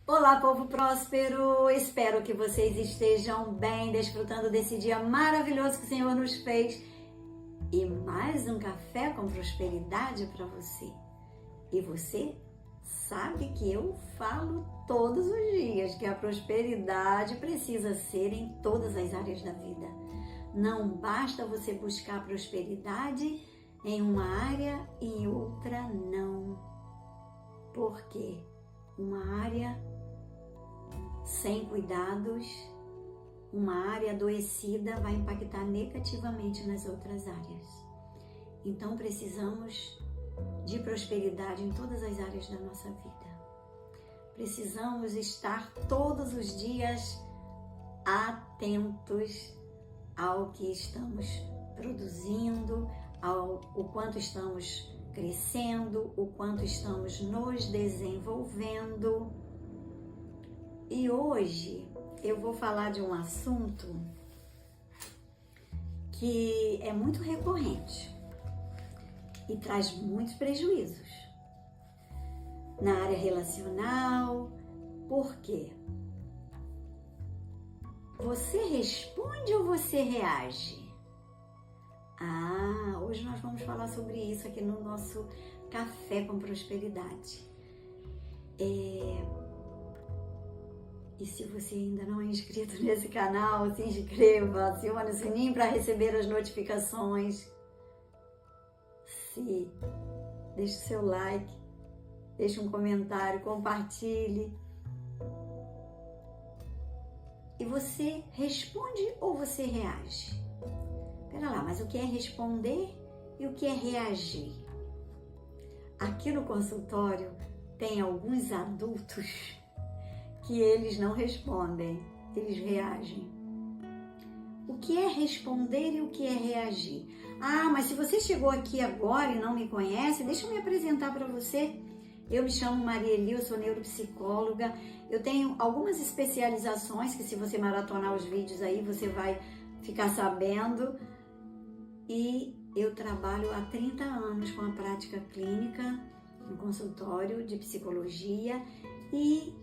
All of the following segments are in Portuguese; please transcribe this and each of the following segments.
Olá, povo próspero! Espero que vocês estejam bem, desfrutando desse dia maravilhoso que o Senhor nos fez. E mais um café com prosperidade para você. E você sabe que eu falo todos os dias que a prosperidade precisa ser em todas as áreas da vida. Não basta você buscar prosperidade em uma área e em outra não. Por quê? Uma área sem cuidados, uma área adoecida vai impactar negativamente nas outras áreas. Então precisamos de prosperidade em todas as áreas da nossa vida. Precisamos estar todos os dias atentos ao que estamos produzindo, ao quanto estamos crescendo, o quanto estamos nos desenvolvendo. E hoje eu vou falar de um assunto que é muito recorrente e traz muitos prejuízos na área relacional. Por quê? Você responde ou você reage? Hoje nós vamos falar sobre isso aqui no nosso Café com Prosperidade. E se você ainda não é inscrito nesse canal, se inscreva, acione o sininho para receber as notificações. Deixe o seu like, deixe um comentário, compartilhe. E você responde ou você reage? Pera lá, mas o que é responder e o que é reagir? Aqui no consultório tem alguns adultos que eles não respondem, eles reagem. O que é responder e o que é reagir? Mas se você chegou aqui agora e não me conhece, deixa eu me apresentar para você. Eu me chamo Marieli, eu sou neuropsicóloga. Eu tenho algumas especializações que, se você maratonar os vídeos aí, você vai ficar sabendo. E eu trabalho há 30 anos com a prática clínica, no consultório de psicologia, e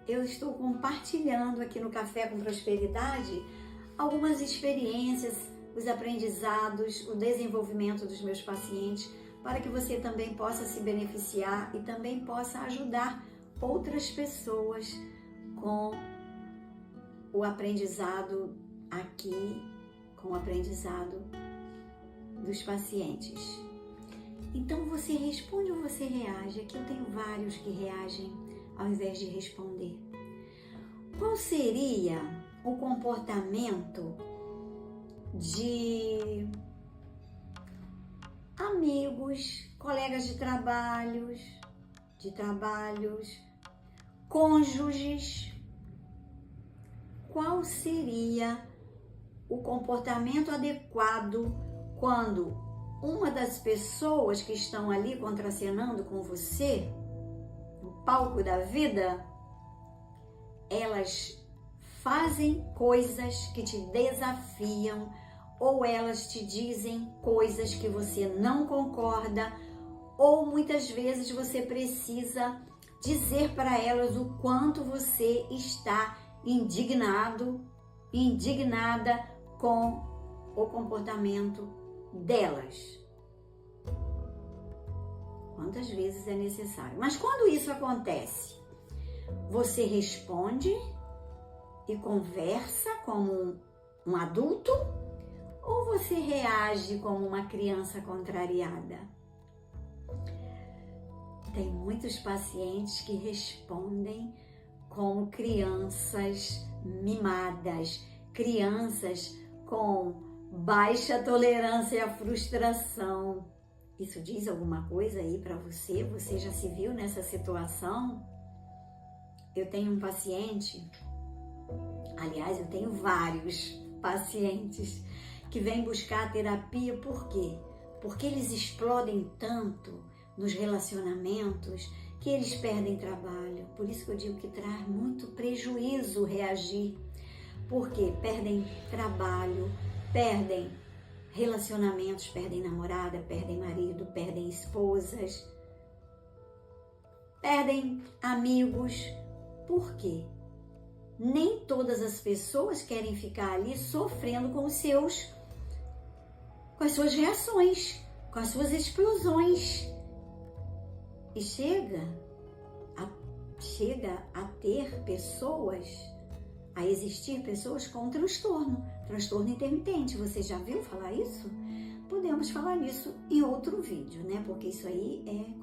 eu estou compartilhando aqui no Café com Prosperidade algumas experiências, os aprendizados, o desenvolvimento dos meus pacientes, para que você também possa se beneficiar e também possa ajudar outras pessoas com o aprendizado aqui, com o aprendizado dos pacientes. Então você responde ou você reage? Aqui eu tenho vários que reagem ao invés de responder. Qual seria o comportamento de amigos, colegas de trabalhos, cônjuges? Qual seria o comportamento adequado quando uma das pessoas que estão ali contracenando com você, no palco da vida, elas fazem coisas que te desafiam, ou elas te dizem coisas que você não concorda, ou muitas vezes você precisa dizer para elas o quanto você está indignada com o comportamento delas. Quantas vezes é necessário? Mas quando isso acontece, você responde e conversa como um adulto ou você reage como uma criança contrariada? Tem muitos pacientes que respondem como crianças mimadas, crianças com baixa tolerância à frustração. Isso diz alguma coisa aí para você? Você já se viu nessa situação? Eu tenho um paciente, aliás, eu tenho vários pacientes que vêm buscar terapia. Por quê? Porque eles explodem tanto nos relacionamentos que eles perdem trabalho. Por isso que eu digo que traz muito prejuízo reagir. Porque perdem trabalho, perdem relacionamentos, perdem namorada, perdem marido, perdem esposas. perdem amigos. Por quê? Nem todas as pessoas querem ficar ali sofrendo com as suas reações, com as suas explosões. E chega a ter pessoas, a existir pessoas com transtorno intermitente. Você já viu falar isso? Podemos falar nisso em outro vídeo, né? Porque isso aí é um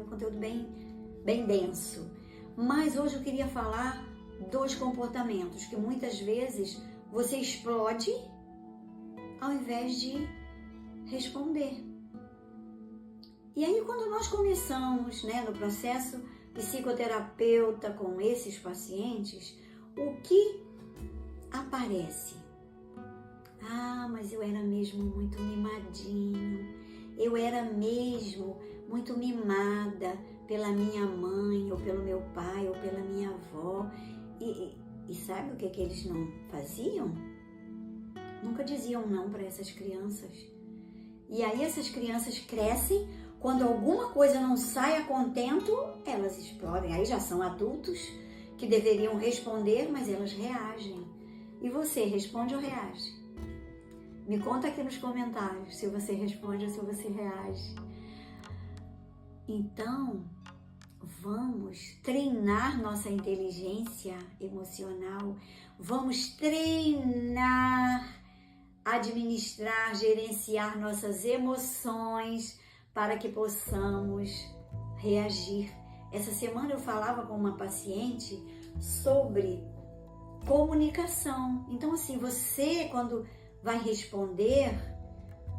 conteúdo bem denso. Mas hoje eu queria falar dos comportamentos que muitas vezes você explode ao invés de responder. E aí, quando nós começamos, né, no processo psicoterapeuta com esses pacientes, o que aparece? Ah, mas eu era mesmo muito mimadinho, eu era mesmo muito mimada pela minha mãe, ou pelo meu pai, ou pela minha avó. E sabe o que eles não faziam? Nunca diziam não para essas crianças. E aí essas crianças crescem, quando alguma coisa não sai a contento, elas explodem. Aí já são adultos que deveriam responder, mas elas reagem. E você, responde ou reage? Me conta aqui nos comentários se você responde ou se você reage. Então, vamos treinar nossa inteligência emocional, vamos treinar, administrar, gerenciar nossas emoções para que possamos reagir. Essa semana eu falava com uma paciente sobre comunicação. Então, assim, você quando vai responder,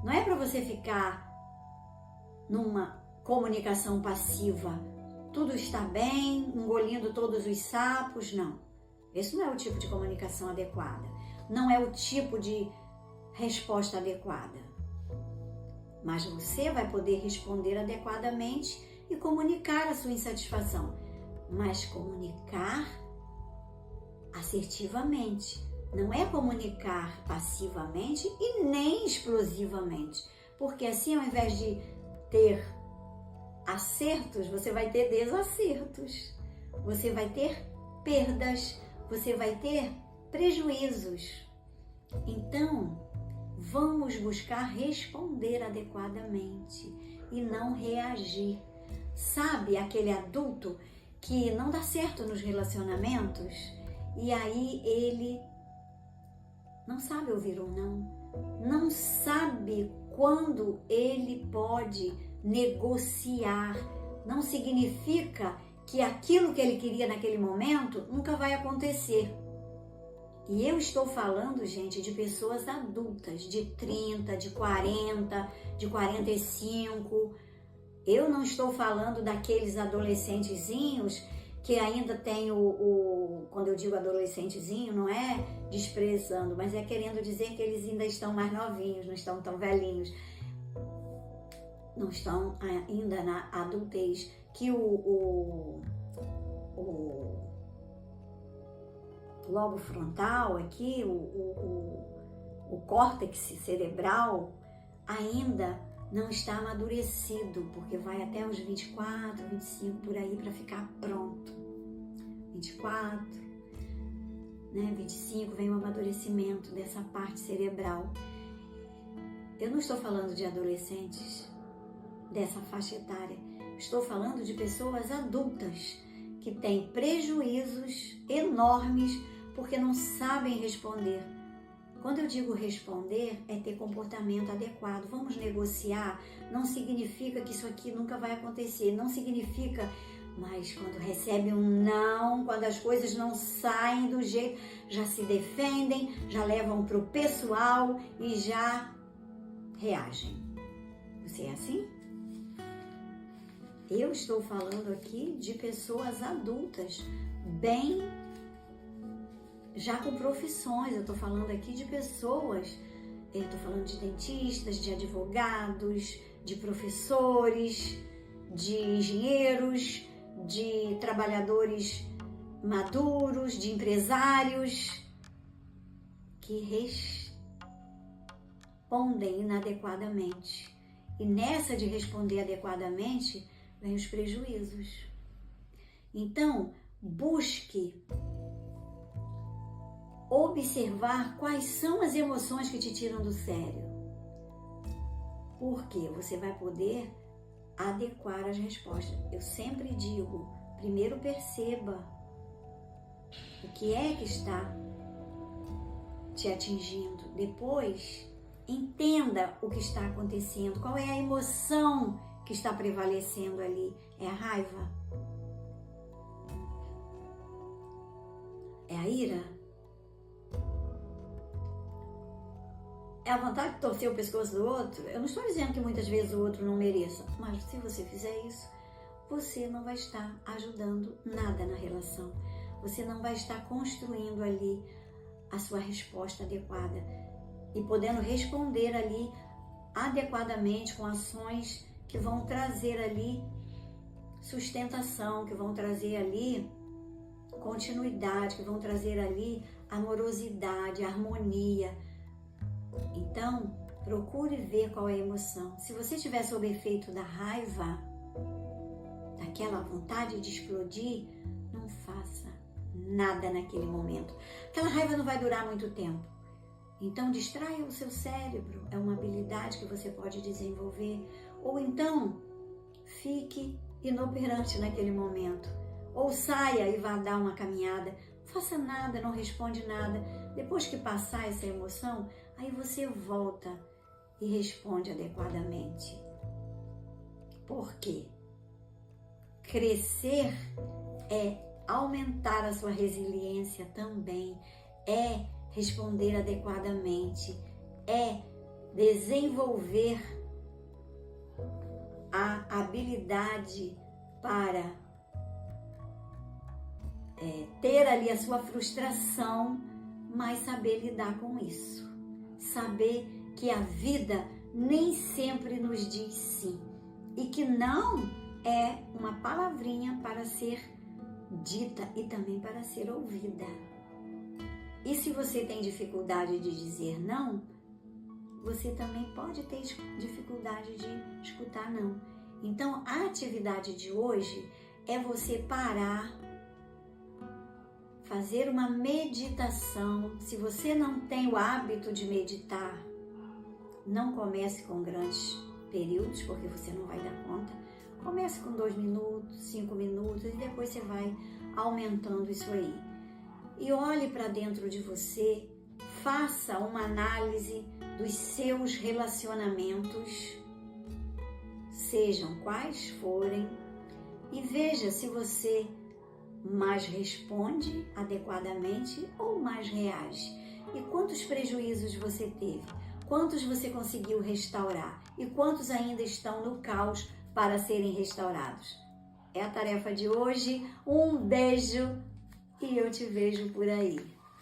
não é para você ficar numa comunicação passiva, tudo está bem, engolindo todos os sapos, não. Esse não é o tipo de comunicação adequada, não é o tipo de resposta adequada. Mas você vai poder responder adequadamente e comunicar a sua insatisfação, mas comunicar assertivamente. Não é comunicar passivamente e nem explosivamente, porque assim, ao invés de ter acertos, você vai ter desacertos, você vai ter perdas, você vai ter prejuízos. Então, vamos buscar responder adequadamente e não reagir. Sabe aquele adulto que não dá certo nos relacionamentos e aí ele não sabe ouvir um não sabe quando ele pode negociar. Não significa que aquilo que ele queria naquele momento nunca vai acontecer. E eu estou falando, gente, de pessoas adultas, de 30, de 40, de 45. Eu não estou falando daqueles adolescentezinhos que ainda tem quando eu digo adolescentezinho, não é desprezando, mas é querendo dizer que eles ainda estão mais novinhos, não estão tão velhinhos, não estão ainda na adultez, que o lobo frontal aqui, o córtex cerebral ainda não está amadurecido, porque vai até os 24, 25 por aí para ficar pronto. 24, né, 25 vem o amadurecimento dessa parte cerebral. Eu não estou falando de adolescentes dessa faixa etária, estou falando de pessoas adultas que têm prejuízos enormes porque não sabem responder. Quando eu digo responder, é ter comportamento adequado. Vamos negociar, não significa que isso aqui nunca vai acontecer, não significa, mas quando recebe um não, quando as coisas não saem do jeito, já se defendem, já levam para o pessoal e já reagem. Você é assim? Eu estou falando aqui de pessoas adultas, bem já com profissões. Eu estou falando aqui de pessoas, eu estou falando de dentistas, de advogados, de professores, de engenheiros, de trabalhadores maduros, de empresários que respondem inadequadamente. E nessa de responder adequadamente, vem os prejuízos. Então, busque observar quais são as emoções que te tiram do sério. Porque você vai poder adequar as respostas. Eu sempre digo, primeiro perceba o que é que está te atingindo. Depois, entenda o que está acontecendo. Qual é a emoção que está prevalecendo ali? É a raiva? É a ira? É a vontade de torcer o pescoço do outro? Eu não estou dizendo que muitas vezes o outro não mereça, mas se você fizer isso, você não vai estar ajudando nada na relação. Você não vai estar construindo ali a sua resposta adequada e podendo responder ali adequadamente com ações que vão trazer ali sustentação, que vão trazer ali continuidade, que vão trazer ali amorosidade, harmonia. Então, procure ver qual é a emoção. Se você estiver sob efeito da raiva, daquela vontade de explodir, não faça nada naquele momento. Aquela raiva não vai durar muito tempo. Então, distraia o seu cérebro. É uma habilidade que você pode desenvolver. Ou então, fique inoperante naquele momento. Ou saia e vá dar uma caminhada. Não faça nada, não responde nada. Depois que passar essa emoção, aí você volta e responde adequadamente. Por quê? Crescer é aumentar a sua resiliência também, é responder adequadamente, é desenvolver a habilidade para ter ali a sua frustração, mas saber lidar com isso. Saber que a vida nem sempre nos diz sim e que não é uma palavrinha para ser dita e também para ser ouvida. E se você tem dificuldade de dizer não, você também pode ter dificuldade de escutar não. Então, a atividade de hoje é você parar, fazer uma meditação. Se você não tem o hábito de meditar, não comece com grandes períodos, porque você não vai dar conta. Comece com 2 minutos, 5 minutos e depois você vai aumentando isso aí. E olhe para dentro de você, faça uma análise dos seus relacionamentos, sejam quais forem, e veja se você mais responde adequadamente ou mais reage. E quantos prejuízos você teve? Quantos você conseguiu restaurar? E quantos ainda estão no caos para serem restaurados? É a tarefa de hoje. Um beijo e eu te vejo por aí.